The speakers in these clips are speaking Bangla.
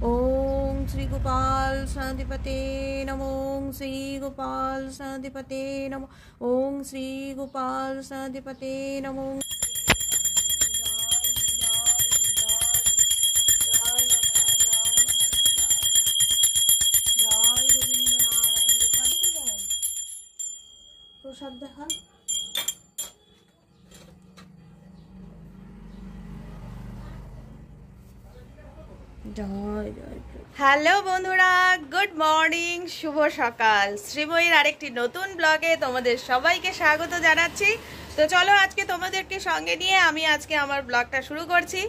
ओम श्री गोपाल शांतिपते नमो। ओम श्री गोपाल शांतिपते नमो। ओम श्री गोपाल शांतिपते नमो। প্রসাদ দেখা হ্যালো বন্ধুরা, গুড মর্নিং, শুভ সকাল। শ্রীময়ীর আরেকটি নতুন ব্লগে তোমাদের সবাইকে স্বাগত জানাচ্ছি। তো চলো আজকে তোমাদেরকে সঙ্গে নিয়ে আমি আজকে আমার ব্লগটা শুরু করছি।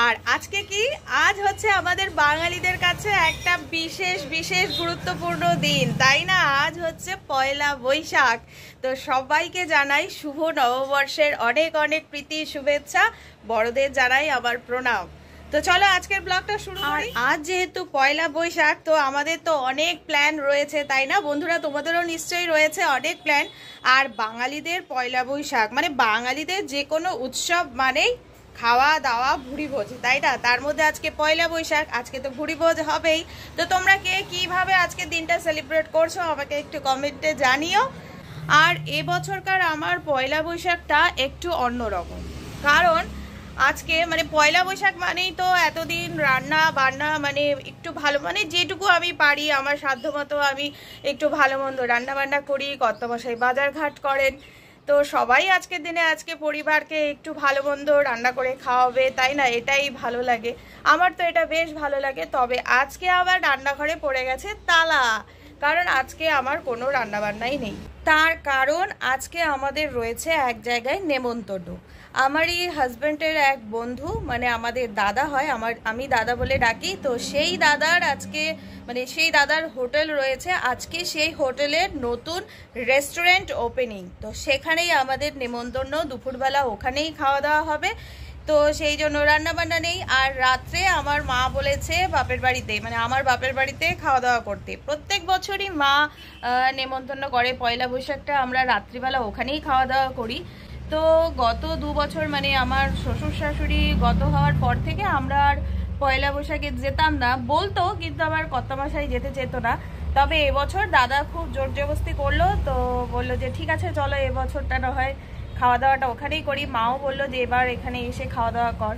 আর আজকে কি, আজ হচ্ছে আমাদের বাঙালিদের কাছে একটা বিশেষ বিশেষ গুরুত্বপূর্ণ দিন, তাই না? আজ হচ্ছে পয়লা বৈশাখ। তো সবাইকে জানাই শুভ নববর্ষের অনেক অনেক প্রীতি শুভেচ্ছা, বড়দের জানাই আমার প্রণাম। তো চলো আজকের ব্লগটা শুরু করি। আজ যেহেতু পয়লা বৈশাখ, তো আমাদের তো অনেক প্ল্যান রয়েছে, তাই না বন্ধুরা? তোমাদেরও নিশ্চয়ই রয়েছে অনেক প্ল্যান। আর বাঙালিদের পয়লা বৈশাখ মানে বাঙালিদের যে কোনো উৎসব মানেই খাওয়া দাওয়া ভুড়ি ভোজ, তাই না? তার মধ্যে আজকে পয়লা বৈশাখ, আজকে তো ভুড়ি ভোজ হবেই। তো তোমরা কে কিভাবে আজকের দিনটা সেলিব্রেট করছো আমাকে একটু কমেন্টে জানিও। আর এবছরকার আমার পয়লা বৈশাখটা একটু অন্যরকম, কারণ আজকে মানে পয়লা বৈশাখ মানেই তো এতদিন রান্না বান্না মানে একটু ভালো মানে যেটুকু আমি পারি আমার সাধ্যমতো আমি একটু ভালো মন্দ রান্না বান্না করি, কর্তামশাই বাজার ঘাট করেন। তো সবাই আজকের দিনে আজকে পরিবারকে একটু ভালো মন্দ রান্না করে খাওয়াবে, তাই না? এটাই ভালো লাগে, আমার তো এটা বেশ ভালো লাগে। তবে আজকে আবার রান্নাঘরে পড়ে গেছে তালা, কারণ আজকে আমার কোনো রান্নাবান্নাই নেই। তার কারণ আজকে আমাদের রয়েছে এক জায়গায় নেমন্তন্ন। আমারই হাজব্যান্ডের এক বন্ধু, মানে আমাদের দাদা হয়, আমি দাদা বলে ডাকি। তো সেই দাদার আজকে মানে সেই দাদার হোটেল রয়েছে, আজকে সেই হোটেলের নতুন রেস্টুরেন্ট ওপেনিং। তো সেখানেই আমাদের নেমন্তন্ন, দুপুরবেলা ওখানেই খাওয়া দাওয়া হবে। তো সেই জন্য রান্নাবান্না নেই। আর রাত্রে আমার মা বলেছে বাপের বাড়িতে মানে আমার বাপের বাড়িতে খাওয়া দাওয়া করতে। প্রত্যেক বছরই মা নেমন্তন্ন করে, পয়লা বৈশাখটা আমরা রাত্রিবেলা ওখানেই খাওয়া দাওয়া করি। তো গত 2 বছর মানে আমার শ্বশুর শাশুড়ি গত হওয়ার পর থেকে আমরা আর পয়লা বৈশাখে যেতাম না, বলতো কিন্তু আমার কর্তামশাই যেতে চেত না। তবে এবছর দাদা খুব জোর জবরদস্তি করলো, তো বললো যে ঠিক আছে চলো এবছরটা না হয় খাওয়া দাওয়াটা ওখানেই করি। মাও বললো যে এবার এখানে এসে খাওয়া দাওয়া কর।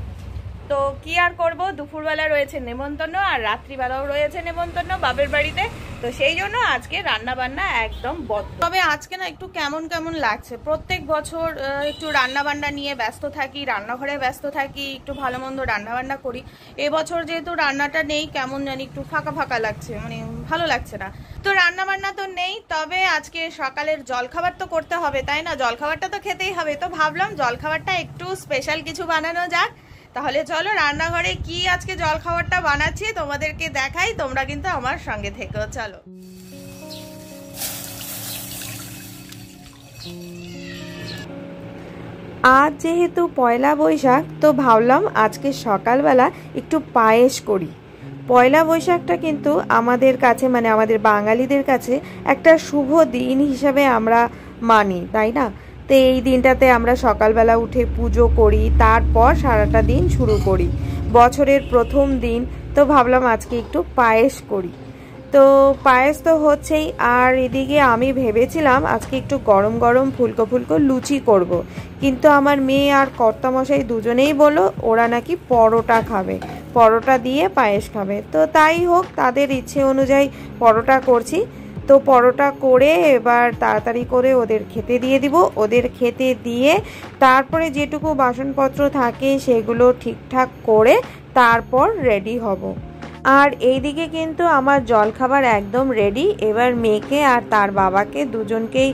তো কি আর করব, দুপুরবেলা রয়েছে নেমন্তন্ন আর রাত্রিবেলাও রয়েছে নেমন্তন্ন বাপের বাড়িতে। তো সেই জন্য আজকে রান্না বান্না একদম বন্ধ। তবে আজকে না একটু কেমন কেমন লাগছে, প্রত্যেক বছর একটু রান্না বান্না নিয়ে ব্যস্ত থাকি, রান্নাঘরে ব্যস্ত থাকি, একটু ভালো মন্দ রান্না বান্না করি। এবছর যেহেতু রান্নাটা নেই, কেমন জানি একটু ফাঁকা ফাঁকা লাগছে, মানে ভালো লাগছে না। তো রান্না বান্না তো নেই, তবে আজকে সকালের জলখাবার তো করতে হবে, তাই না? জলখাবারটা তো খেতেই হবে। তো ভাবলাম জলখাবারটা একটু স্পেশাল কিছু বানানো যাক। তাহলে চলো রান্নাঘরে কি আজকে জলখাবারটা বানাচ্ছি তোমাদেরকে দেখাই, তোমরা কিন্তু আমার সঙ্গে থেকো। চলো। আজ যেহেতু পয়লা বৈশাখ, তো ভাবলাম আজকে সকালবেলা একটু পায়েস করি। পয়লা বৈশাখটা কিন্তু আমাদের কাছে মানে আমাদের বাঙালিদের কাছে একটা শুভ দিন হিসাবে আমরা মানি, তাই না? তো এই দিনটাতে আমরা সকালবেলা উঠে পুজো করি, তারপর সারাটা দিন শুরু করি, বছরের প্রথম দিন। তো ভাবলাম আজকে একটু পায়েস করি। তো পায়েস তো হচ্ছেই, আর এদিকে আমি ভেবেছিলাম আজকে একটু গরম গরম ফুলকো ফুলকো লুচি করব। কিন্তু আমার মেয়ে আর কর্তামশাই দুজনেই বললো ওরা নাকি পরোটা খাবে, পরোটা দিয়ে পায়েস খাবে। তো তাই হোক, তাদের ইচ্ছে অনুযায়ী পরোটা করছি। তো পরোটা করে এবার তাড়াতাড়ি করে ওদের খেতে দিয়ে দিব। ওদের খেতে দিয়ে তারপরে যেটুকু বাসনপত্র থাকে সেগুলো ঠিকঠাক করে তারপর রেডি হব। আর এইদিকে কিন্তু আমার জলখাবার একদম রেডি। এবার মেয়েকে আর তার বাবাকে দুজনকেই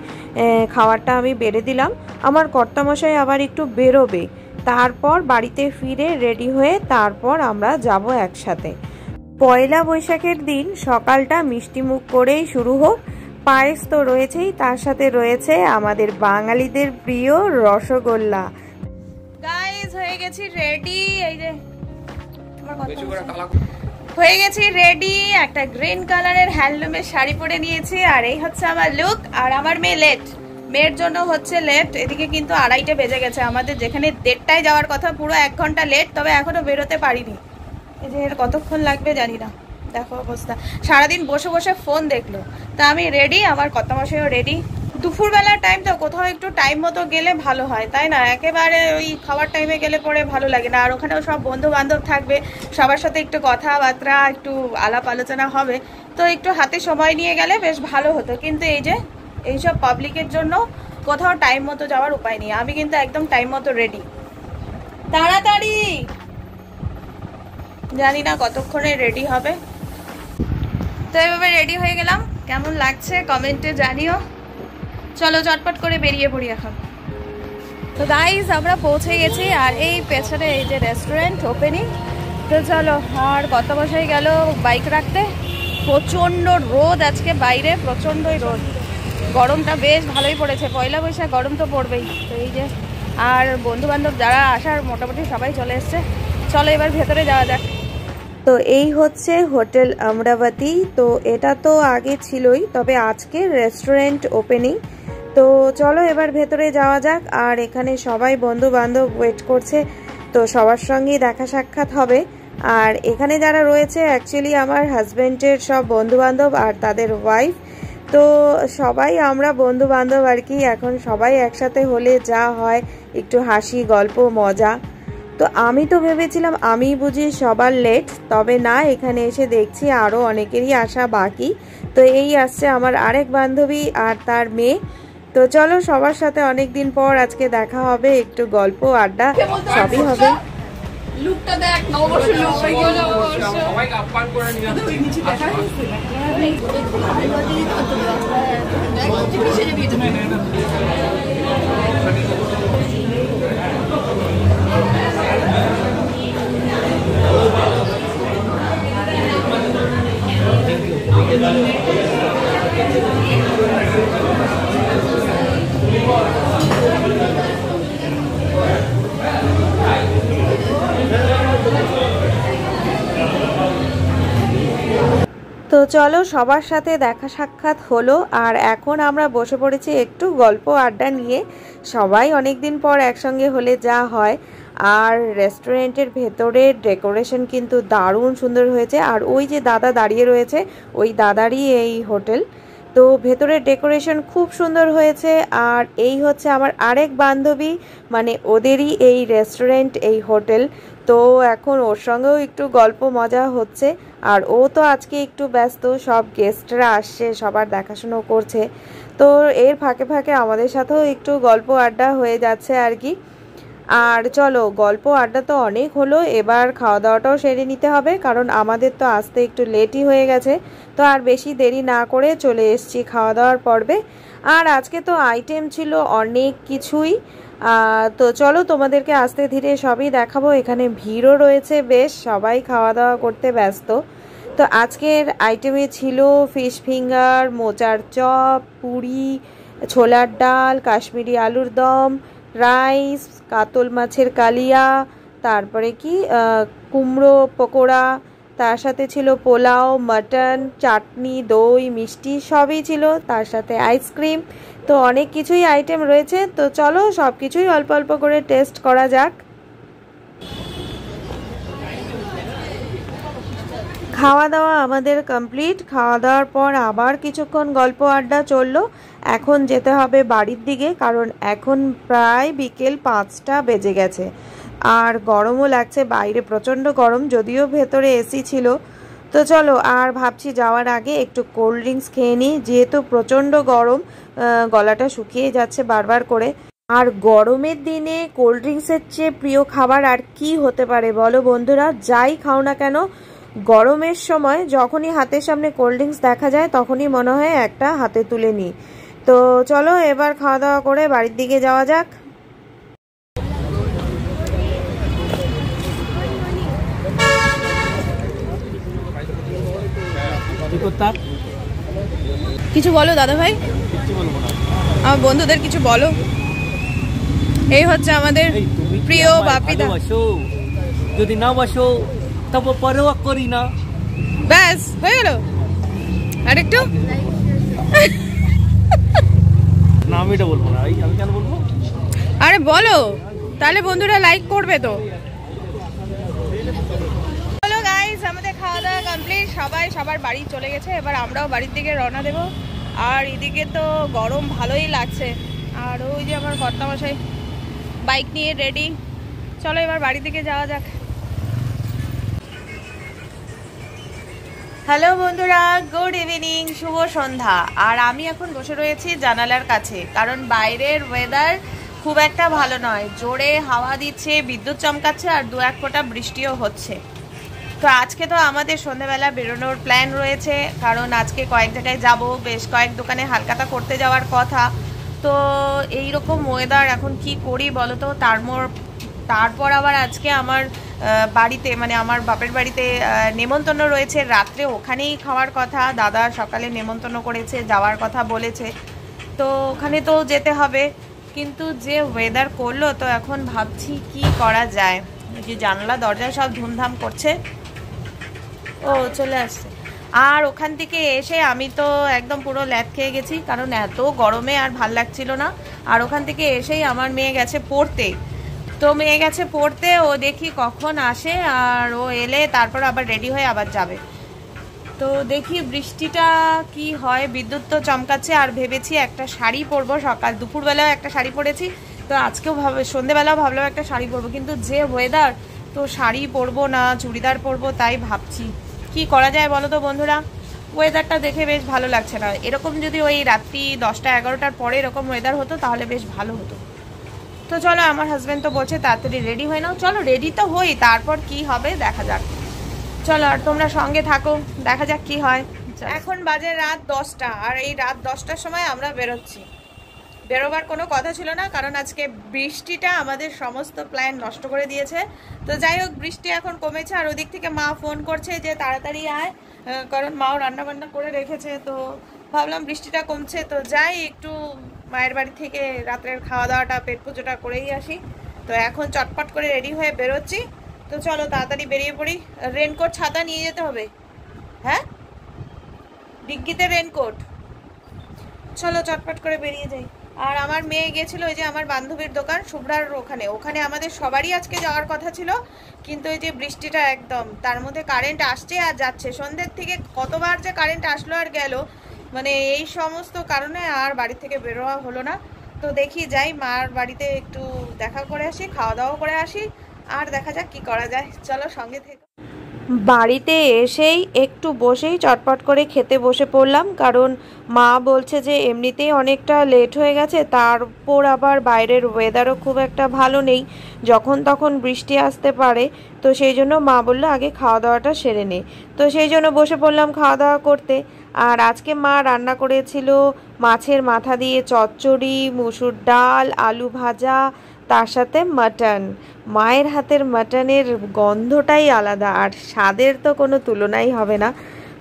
খাবারটা আমি বেড়ে দিলাম। আমার কর্তামশাই আবার একটু বেরোবে, তারপর বাড়িতে ফিরে রেডি হয়ে তারপর আমরা যাব একসাথে। পয়লা বৈশাখের দিন সকালটা মিষ্টি মুখ করেই শুরু হোক। পায়েস তো রয়েছেই, তার সাথে রয়েছে আমাদের বাঙালিদের প্রিয় রসগোল্লা। গাইস হয়ে গেছি রেডি, এই যে হয়ে গেছি রেডি। একটা গ্রিন কালারের হ্যান্ডলুমের শাড়ি পরে নিয়েছি, আর এই হচ্ছে আমার লুক। আর আমার মেয়ে লেট, মেয়ের জন্য হচ্ছে লেট। এদিকে কিন্তু 2:30 বেজে গেছে, আমাদের যেখানে 1:30টায় যাওয়ার কথা পুরো 1 ঘন্টা লেট। তবে এখনো বেরোতে পারিনি, এই যে এর কতক্ষণ লাগবে জানি না, দেখো অবস্থা, সারাদিন বসে বসে ফোন দেখলো। তা আমি রেডি, আমার কর্তামশাইও রেডি। দুপুরবেলার টাইম তো কোথাও একটু টাইম মতো গেলে ভালো হয়, তাই না? একেবারে ওই খাওয়ার টাইমে গেলে পরে ভালো লাগে না। আর ওখানেও সব বন্ধু বান্ধব থাকবে, সবার সাথে একটু কথাবার্তা, একটু আলাপ আলোচনা হবে, তো একটু হাতে সময় নিয়ে গেলে বেশ ভালো হতো। কিন্তু এই যে এইসব পাবলিকের জন্য কোথাও টাইম মতো যাওয়ার উপায় নেই। আমি কিন্তু একদম টাইম মতো রেডি, তাড়াতাড়ি। জানি না কতক্ষণে রেডি হবে। তো এভাবে রেডি হয়ে গেলাম, কেমন লাগছে কমেন্টে জানিও। চলো চটপট করে বেরিয়ে পড়ি এখন। তো গাইস আমরা পৌঁছে গেছি, আর এই পেছনে এই যে রেস্টুরেন্ট ওপেনিং। তো চলো, আর কত বসাই গেল বাইক রাখতে। প্রচণ্ড রোদ আজকে বাইরে, প্রচণ্ডই রোদ। গরমটা বেশ ভালোই পড়েছে, পয়লা বৈশাখ গরম তো পড়বেই। তো এই যে, আর বন্ধু বান্ধব যারা আসার মোটামুটি সবাই চলে এসছে। চলো এবার ভেতরে যাওয়া যাক। তো এই হচ্ছে হোটেল আমরাবতী। তো এটা তো আগে ছিলই, তবে আজকে রেস্টুরেন্ট ওপেনিং। তো চলো এবার ভেতরে যাওয়া যাক। আর এখানে সবাই বন্ধু বান্ধব ওয়েট করছে, তো সবার সঙ্গেই দেখা সাক্ষাৎ হবে। আর এখানে যারা রয়েছে অ্যাকচুয়ালি আমার হাজব্যান্ডের সব বন্ধু বান্ধব আর তাদের ওয়াইফ। তো সবাই আমরা বন্ধু বান্ধব আর কি। এখন সবাই একসাথে হলে যা হয়, একটু হাসি গল্প মজা। তো আমি তো ভেবেছিলাম আমি বুঝি সবার লেট, তবে না, এখানে এসে দেখছি আরও অনেকেরই আসা বাকি। তো এই আসছে আমার আরেক বান্ধবী আর তার মেয়ে। তো চলো সবার সাথে অনেক দিন পর আজকে দেখা হবে, একটু গল্প আড্ডা সবই হবে। লুকটা দেখ, নববর্ষ লুক, সবাইকে আপ্যায়ন করে নিয়ে তো চলো সবার সাথে দেখা সাক্ষাৎ হলো, আর এখন আমরা বসে পড়েছি একটু গল্প আড্ডা নিয়ে। সবাই অনেক দিন পর একসঙ্গে হলে যা হয়। আর রেস্টুরেন্টের ভেতরের ডেকোরেশন কিন্তু দারুণ সুন্দর হয়েছে। আর ওই যে দাদা দাঁড়িয়ে রয়েছে, ওই দাদারই এই হোটেল। তো ভেতরের ডেকোরেশন খুব সুন্দর হয়েছে। আর এই হচ্ছে আমার আরেক বান্ধবী, মানে ওদেরই এই রেস্টুরেন্ট, এই হোটেল। তো এখন ওর সঙ্গেও একটু গল্প মজা হচ্ছে। আর ও তো আজকে একটু ব্যস্ত, সব গেস্টরা আসছে, সবার দেখাশুনো করছে। তো এর ফাঁকে ফাঁকে আমাদের সাথেও একটু গল্প আড্ডা হয়ে যাচ্ছে আর কি। আর চলো, গল্প আড্ডা তো অনেক হলো, এবার খাওয়া দাওয়াটাও সেরে নিতে হবে, কারণ আমাদের তো আসতে একটু লেটই হয়ে গেছে। তো আর বেশি দেরি না করে চলে এসেছি খাওয়া দাওয়ার পর্বে। আর আজকে তো আইটেম ছিল অনেক কিছুই। তো চলো তোমাদেরকে আস্তে ধীরে সবই দেখাবো। এখানে ভিড়ও রয়েছে বেশ, সবাই খাওয়া দাওয়া করতে ব্যস্ত। তো আজকের আইটেমে ছিল ফিশ ফিঙ্গার, মোচার চপ, পুরি, ছোলার ডাল, কাশ্মীরি আলুর দম, রাইস, কাতল মাছের কালিয়া, তারপরে কি কুমড়ো পকোড়া, তার সাথে ছিল পোলাও, মাটন, চাটনি, দই, মিষ্টি সবই ছিল, তার সাথে আইসক্রিম। তো অনেক কিছুই আইটেম রয়েছে। তো চলো সব কিছুই অল্প অল্প করে টেস্ট করা যাক। খাওয়া দাওয়া আমাদের কমপ্লিট। খাওয়া দাওয়ার পর আবার কিছুক্ষণ গল্প আড্ডা চললো। এখন যেতে হবে বাড়ির দিকে, কারণ এখন প্রায় বিকেল 5টা বেজে গেছে। আর গরমও লাগছে, বাইরে প্রচণ্ড গরম, যদিও ভেতরে এসি ছিল। তো চলো, আর ভাবছি যাওয়ার আগে একটু কোল্ড ড্রিঙ্কস খেয়ে নিই, যেহেতু প্রচণ্ড গরম, গলাটা শুকিয়ে যাচ্ছে বারবার করে। আর গরমের দিনে কোল্ড ড্রিঙ্কসের চেয়ে প্রিয় খাবার আর কি হতে পারে বলো বন্ধুরা? যাই খাও না কেন, গরমের সময় যখনই হাতের সামনে কোল্ড ড্রিঙ্কস দেখা যায় তখনই মনে হয় একটা হাতে তুলে নিই। তো চলো এবার খাওয়া দাওয়া করে বাড়ির দিকে যাওয়া যাক। কিছু বলো দাদা ভাই, আমার বন্ধুদের কিছু বলো। এই হচ্ছে আমাদের প্রিয় বাপিদা। যদি না বসো তবে পরোয়া করি না, ব্যাস হয়ে গেল। আরেকটু না, আমি এটা বলবো না। আমি কেন বলবো? আরে বলো, তাহলে বন্ধুরা লাইক করবে তো। সবাই সবার বাড়ি চলে গেছে, এবার আমরাও বাড়ির দিকে রওনা দেব। আর এদিকে তো গরম ভালোই লাগছে। আর ওই যে আমার কর্তামশাই বাইক নিয়ে রেডি। চলো এবার বাড়ির দিকে যাওয়া যাক। হ্যালো বন্ধুরা, গুড ইভিনিং, শুভ সন্ধ্যা। আর আমি এখন বসে রয়েছি জানালার কাছে, কারণ বাইরের ওয়েদার খুব একটা ভালো নয়। জোরে হাওয়া দিচ্ছে, বিদ্যুৎ চমকাচ্ছে, আর দু এক ফোঁটা বৃষ্টিও হচ্ছে। তো আজকে তো আমাদের সন্ধ্যাবেলা বেরোনোর প্ল্যান রয়েছে, কারণ আজকে কয়েক জায়গায় যাব, বেশ কয়েক দোকানে হালখাতা করতে যাওয়ার কথা। তো এই রকম ওয়েদার এখন কি করি বলো তো। তারপর আবার আজকে আমার বাড়িতে, মানে আমার বাপের বাড়িতে নেমন্তন্ন রয়েছে রাত্রে, ওখানেই খাওয়ার কথা। দাদা সকালে নেমন্তন্ন করেছে, যাওয়ার কথা বলেছে, তো ওখানে তো যেতে হবে। কিন্তু যে ওয়েদার করলো, তো এখন ভাবছি কি করা যায়। যে জানলা দরজায় সব ধুমধাম করছে। ও চলে আসছে। আর ওখান থেকে এসে আমি তো একদম পুরো ল্যাদ খেয়ে গেছি, কারণ এত গরমে আর ভাল লাগছিল না। আর ওখান থেকে এসেই আমার মেয়ে গেছে পড়তে। তো মেয়ে গেছে পড়তে, ও দেখি কখন আসে, আর ও এলে তারপর আবার রেডি হয়ে আবার যাবে। তো দেখি বৃষ্টিটা কি হয়। বিদ্যুৎ তো চমকাচ্ছে। আর ভেবেছি একটা শাড়ি পরবো, সকাল দুপুরবেলাও একটা শাড়ি পরেছি, তো আজকেও সন্ধেবেলাও ভাবলাম একটা শাড়ি পরবো। কিন্তু যে ওয়েদার, তো শাড়ি পরবো না চুড়িদার পরবো, তাই ভাবছি কি করা যায় বলো তো বন্ধুরা। ওয়েদারটা দেখে বেশ ভালো লাগছে না। এরকম যদি ওই রাত্রি 10টা-11টার পরে এরকম ওয়েদার হতো তাহলে বেশ ভালো হতো। তো চলো, আমার হাজব্যান্ড তো বলছে তাড়াতাড়ি রেডি হয়ে নাও। চলো রেডি তো হই, তারপর কি হবে দেখা যাক। চলো, আর তোমরা সঙ্গে থাকো, দেখা যাক কি হয়। এখন বাজে রাত 10টা, আর এই রাত 10টার সময় আমরা বেরোচ্ছি। বেরোবার কোনো কথা ছিল না, কারণ আজকে বৃষ্টিটা আমাদের সমস্ত প্ল্যান নষ্ট করে দিয়েছে। তো যাই হোক, বৃষ্টি এখন কমেছে। আর ওদিক থেকে মা ফোন করছে যে তাড়াতাড়ি আয়, কারণ মাও রান্নাবান্না করে রেখেছে। তো ভাবলাম বৃষ্টিটা কমছে, তো যাই একটু মায়ের বাড়ি থেকে রাত্রের খাওয়া দাওয়াটা, পেট পুজোটা করেই আসি। তো এখন চটপট করে রেডি হয়ে বেরোচ্ছি। তো চলো তাড়াতাড়ি বেরিয়ে পড়ি। রেনকোট ছাতা নিয়ে যেতে হবে, হ্যাঁ, ডিগ্গিতে রেনকোট। চলো চটপট করে বেরিয়ে যাই। আর আমার মেয়ে গেছিল ওই যে আমার বান্ধবীর দোকান শুভ্রার ওখানে আমাদের সবারই আজকে যাওয়ার কথা ছিল, কিন্তু এই যে বৃষ্টিটা একদম, তার মধ্যে কারেন্ট আসছে আর যাচ্ছে। সন্ধ্যের থেকে কতবার যে কারেন্ট আসলো আর গেল, মানে এই সমস্ত কারণে আর বাড়ি থেকে বেরোয়া হলো না। তো দেখি যাই মার বাড়িতে একটু দেখা করে আসি, খাওয়া দাওয়া করে আসি, আর দেখা যাক কি করা যায়। চলো সঙ্গে থেকে। বাড়িতে এসেই একটু বসেই চটপট করে খেতে বসে পড়লাম, কারণ মা বলছে যে এমনিতেই অনেকটা লেট হয়ে গেছে, তারপর আবার বাইরের ওয়েদারও খুব একটা ভালো নেই, যখন তখন বৃষ্টি আসতে পারে। তো সেই জন্য মা বললো আগে খাওয়া দাওয়াটা সেরে নে। তো সেই জন্য বসে পড়লাম খাওয়া দাওয়া করতে। আর আজকে মা রান্না করেছিল মাছের মাথা দিয়ে চচ্চড়ি, মুসুর ডাল, আলু ভাজা, তার সাথে মাটন। মায়ের হাতের মাটনের গন্ধটাই আলাদা, আর স্বাদের তো কোনো তুলনাই হবে না।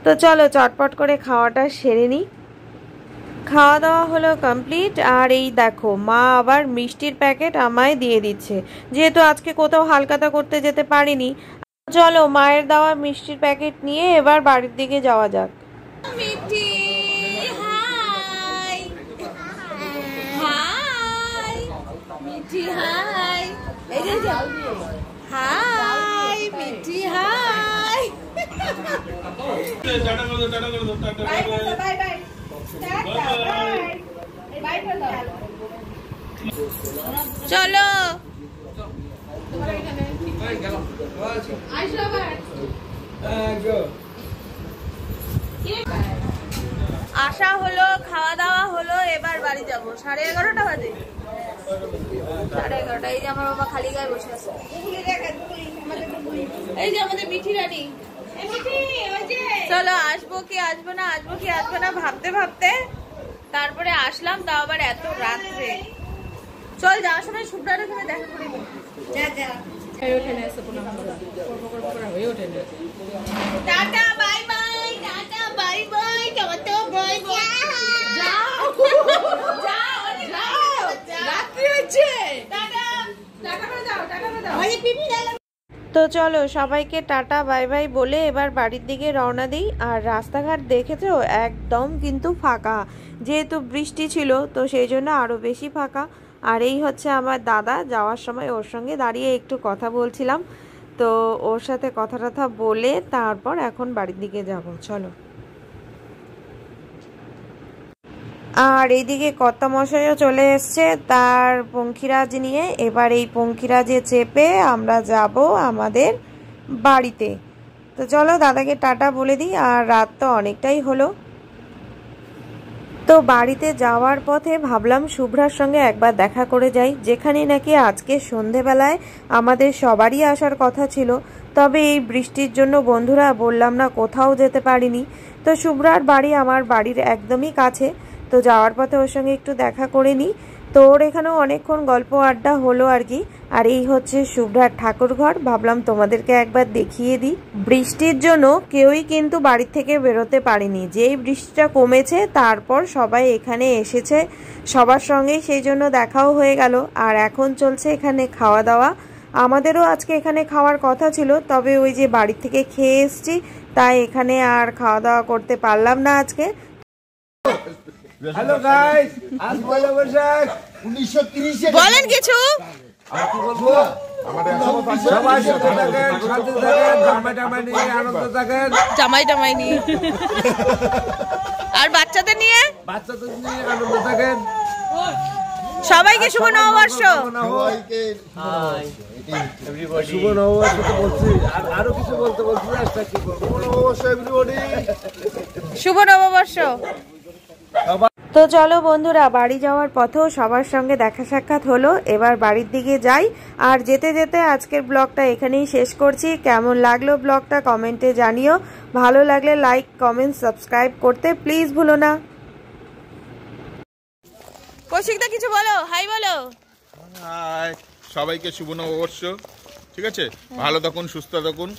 তো চলো চটপট করে খাওয়াটা সেরে নিই। খাওয়া দাওয়া হলো কমপ্লিট। আর এই দেখো, মা আবার মিষ্টির প্যাকেট আমায় দিয়ে দিচ্ছে, যেহেতু আজকে কোথাও হালখাতা করতে যেতে পারিনি। চলো মায়ের দেওয়া মিষ্টির প্যাকেট নিয়ে এবার বাড়ির দিকে যাওয়া যাক। মিষ্টি হাই, হাই মিষ্টি হাই, এই যে হাই মিষ্টি হাই। বাই বাই, চলো আসা হলো, খাওয়া দাওয়া হলো, এবার বাড়ি যাবো। 11:30 বাজে, 11:30। এই যে আমার বাবা খালি গায়ে বসে আছে। এই যে আমাদের মিঠি রানী। চলো আসবো কি আসবো না, আসবো কি আসবো না ভাবতে ভাবতে তারপরে আসলাম, তাও আবার এত রাত্রে। চল যাওয়ার সময় শুভ্রার ওখানে দেখা করে নি। Tata bye bye, tata bye bye, tata bye bye. যাও যাও যাও, রাত্রি হচ্ছে। টাটা, টাটা করে দাও, টাটা করে দাও। আরে পিপি দাও। তো চলো সবাইকে টাটা বাই বাই বলে এবার বাড়ির দিকে রওনা দিই। আর রাস্তাঘাট দেখেছো একদম কিন্তু ফাঁকা, যেহেতু বৃষ্টি ছিল তো সেই জন্য আরও বেশি ফাঁকা। আর এই হচ্ছে আমার দাদা, যাওয়ার সময় ওর সঙ্গে দাঁড়িয়ে একটু কথা বলছিলাম। তো ওর সাথে কথা টথা বলে তারপর এখন বাড়ির দিকে যাব। চলো। আর এইদিকে কর্তামশাইও চলে এসছে তার পঙ্খিরাজ নিয়ে। এবার এই পঙ্খিরাজে চেপে আমরা যাব আমাদের বাড়িতে। তো চলো দাদাকে টাটা বলে দিই, আর রাত তো অনেকটাই হলো। তো বাড়িতে যাওয়ার পথে ভাবলাম শুভ্রার সঙ্গে একবার দেখা করে যাই, যেখানে নাকি আজকে সন্ধেবেলায় আমাদের সবারই আসার কথা ছিল। তবে এই বৃষ্টির জন্য বন্ধুরা বললাম না, কোথাও যেতে পারিনি। তো শুভ্রার বাড়ি আমার বাড়ির একদমই কাছে, তো যাওয়ার পথে ওর সঙ্গে একটু দেখা করে নিই। তো ওর এখানেও অনেকক্ষণ গল্প আড্ডা হলো আর কি। আর এই হচ্ছে শুভ্রার ঠাকুর ঘর, ভাবলাম তোমাদেরকে একবার দেখিয়ে দিই। বৃষ্টির জন্য কেউই কিন্তু বাড়ি থেকে বেরোতে পারেনি। যেই বৃষ্টিটা কমেছে তারপর সবাই এখানে এসেছে সবার সঙ্গেই, সেই জন্য দেখাও হয়ে গেল। আর এখন চলছে এখানে খাওয়া দাওয়া। আমাদেরও আজকে এখানে খাওয়ার কথা ছিল, তবে ওই যে বাড়ি থেকে খেয়ে এসছি, তাই এখানে আর খাওয়া দাওয়া করতে পারলাম না আজকে। হ্যালো গাইস, আজ পয়লা বৈশাখ 1930 এ বলেন কিছু। আর কি বলবো, সবাই সাথে থাকেন, শান্তি থাকেন, জামাই টামাই নিয়ে আনন্দ থাকেন, জামাই টামাই নিয়ে আর বাচ্চাদের নিয়ে বাচ্চাদের নিয়ে আনন্দ থাকেন। সবাইকে শুভ নববর্ষ। সবাইকে হাই এভরিবডি। শুভ নববর্ষ তো বলছি, আর আরো কিছু বলতে বলছি, একটা কি বলবো, শুভ নববর্ষ এভরিবডি। শুভ নববর্ষ। তো চলো বন্ধুরা, বাড়ি যাওয়ার পথেও সবার সঙ্গে দেখা সাক্ষাৎ হলো। এবার বাড়ির দিকে যাই। আর যেতে যেতে আজকের ব্লগটা এখানেই শেষ করছি। কেমন লাগলো ব্লগটা কমেন্টে জানিও। ভালো লাগলে লাইক, কমেন্ট, সাবস্ক্রাইব করতে প্লিজ ভুলো না। কৌশিকদা কিছু বলো, হাই বলো। হাই, সবাইকে শুভ নববর্ষ। ঠিক আছে, ভালো থাকুন, সুস্থ থাকুন,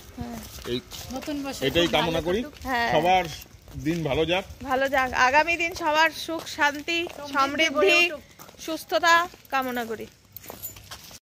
এই এটাই কামনা করি। হ্যাঁ। সবার দিন ভালো যাক, ভালো যাক, আগামী দিন সবার সুখ শান্তি সমৃদ্ধি সুস্থতা কামনা করি।